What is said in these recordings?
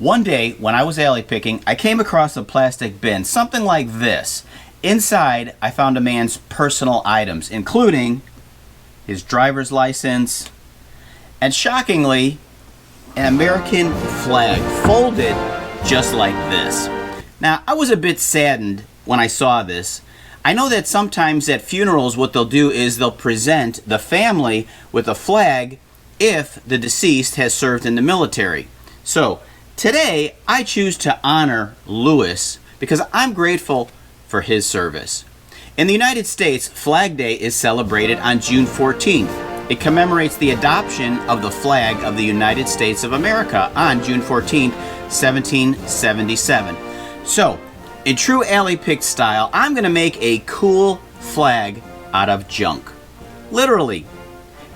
One day, when I was alley picking, I came across a plastic bin, something like this. Inside, I found a man's personal items, including his driver's license, and shockingly, an American flag, folded just like this. Now, I was a bit saddened when I saw this. I know that sometimes at funerals what they'll do is they'll present the family with a flag if the deceased has served in the military. So, today, I choose to honor Lewis because I'm grateful for his service. In the United States, Flag Day is celebrated on June 14th. It commemorates the adoption of the flag of the United States of America on June 14th, 1777. So, in true alley pick style, I'm going to make a cool flag out of junk. Literally.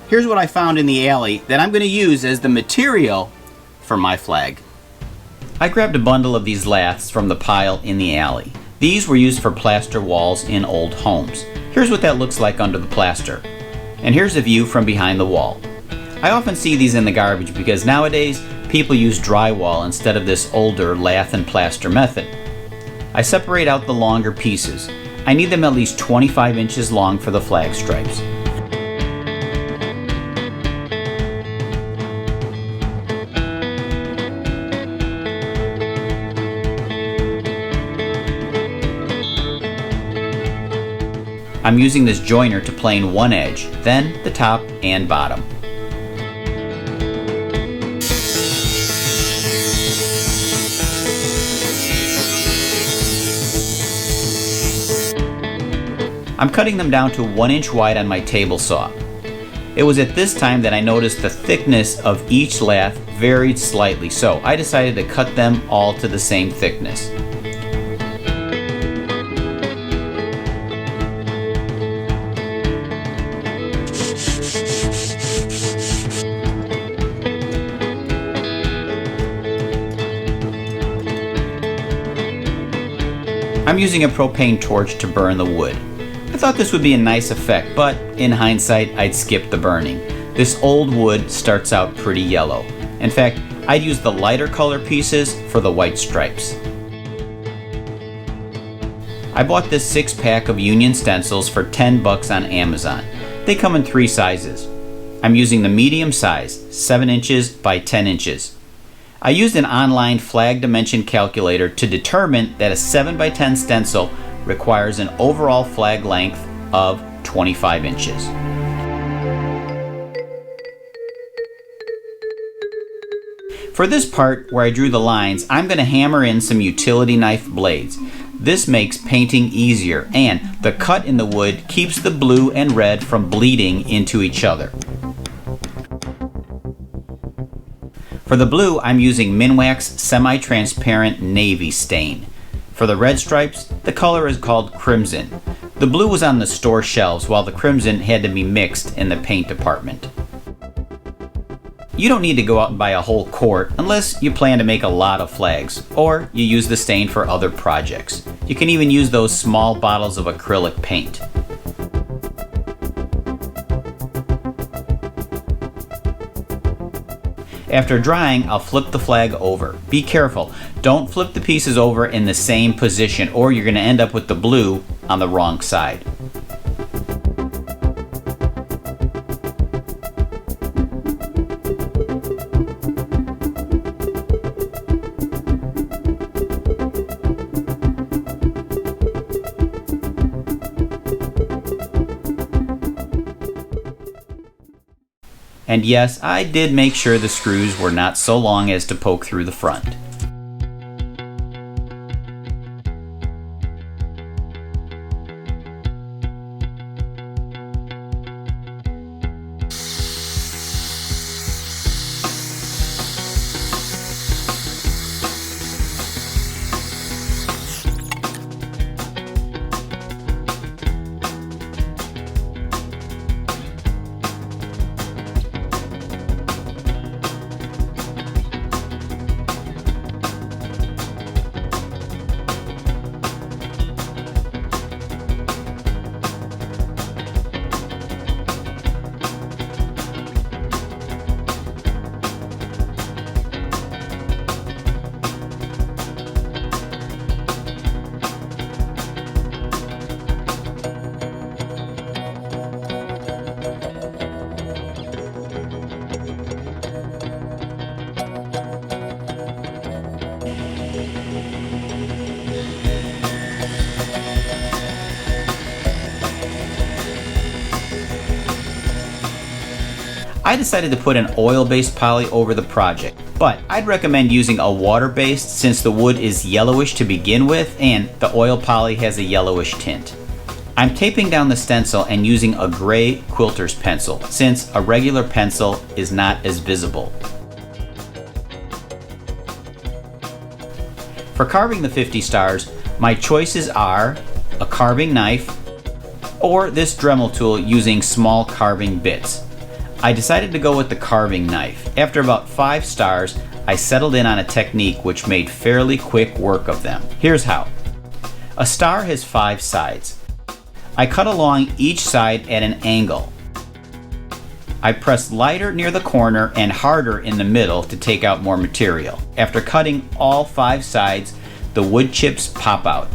Here's what I found in the alley that I'm going to use as the material for my flag. I grabbed a bundle of these laths from the pile in the alley. These were used for plaster walls in old homes. Here's what that looks like under the plaster. And here's a view from behind the wall. I often see these in the garbage because nowadays people use drywall instead of this older lath and plaster method. I separate out the longer pieces. I need them at least 25 inches long for the flag stripes. I'm using this joiner to plane one edge, then the top and bottom. I'm cutting them down to 1 inch wide on my table saw. It was at this time that I noticed the thickness of each lath varied slightly, so I decided to cut them all to the same thickness. I'm using a propane torch to burn the wood. I thought this would be a nice effect, but in hindsight, I'd skip the burning. This old wood starts out pretty yellow. In fact, I'd use the lighter color pieces for the white stripes. I bought this 6-pack of Union stencils for $10 on Amazon. They come in 3 sizes. I'm using the medium size, 7 inches by 10 inches. I used an online flag dimension calculator to determine that a 7 by 10 stencil requires an overall flag length of 25 inches. For this part where I drew the lines, I'm going to hammer in some utility knife blades. This makes painting easier, and the cut in the wood keeps the blue and red from bleeding into each other. For the blue, I'm using Minwax semi-transparent navy stain. For the red stripes, the color is called crimson. The blue was on the store shelves, while the crimson had to be mixed in the paint department. You don't need to go out and buy a whole quart unless you plan to make a lot of flags, or you use the stain for other projects. You can even use those small bottles of acrylic paint. After drying, I'll flip the flag over. Be careful, don't flip the pieces over in the same position or you're going to end up with the blue on the wrong side. And yes, I did make sure the screws were not so long as to poke through the front. I decided to put an oil-based poly over the project, but I'd recommend using a water-based since the wood is yellowish to begin with and the oil poly has a yellowish tint. I'm taping down the stencil and using a gray quilter's pencil since a regular pencil is not as visible. For carving the 50 stars, my choices are a carving knife or this Dremel tool using small carving bits. I decided to go with the carving knife. After about 5 stars, I settled in on a technique which made fairly quick work of them. Here's how. A star has 5 sides. I cut along each side at an angle. I press lighter near the corner and harder in the middle to take out more material. After cutting all 5 sides, the wood chips pop out.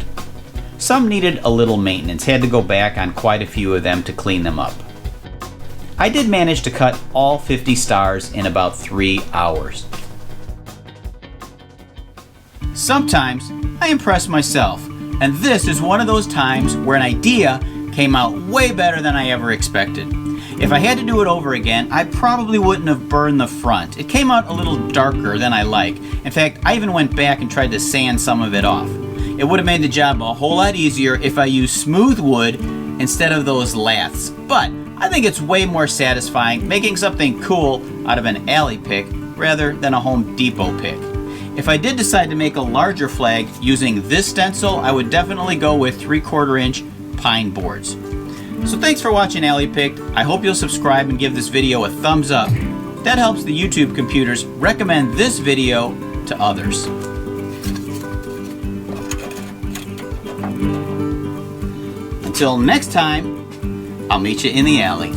Some needed a little maintenance, had to go back on quite a few of them to clean them up. I did manage to cut all 50 stars in about 3 hours. Sometimes I impress myself, and this is one of those times where an idea came out way better than I ever expected. If I had to do it over again, I probably wouldn't have burned the front. It came out a little darker than I like. In fact, I even went back and tried to sand some of it off. It would have made the job a whole lot easier if I used smooth wood instead of those laths. But I think it's way more satisfying making something cool out of an alley pick rather than a Home Depot pick. If I did decide to make a larger flag using this stencil, I would definitely go with 3/4 inch pine boards. So thanks for watching Alley Picked. I hope you'll subscribe and give this video a thumbs up. That helps the YouTube computers recommend this video to others. Until next time, I'll meet you in the alley.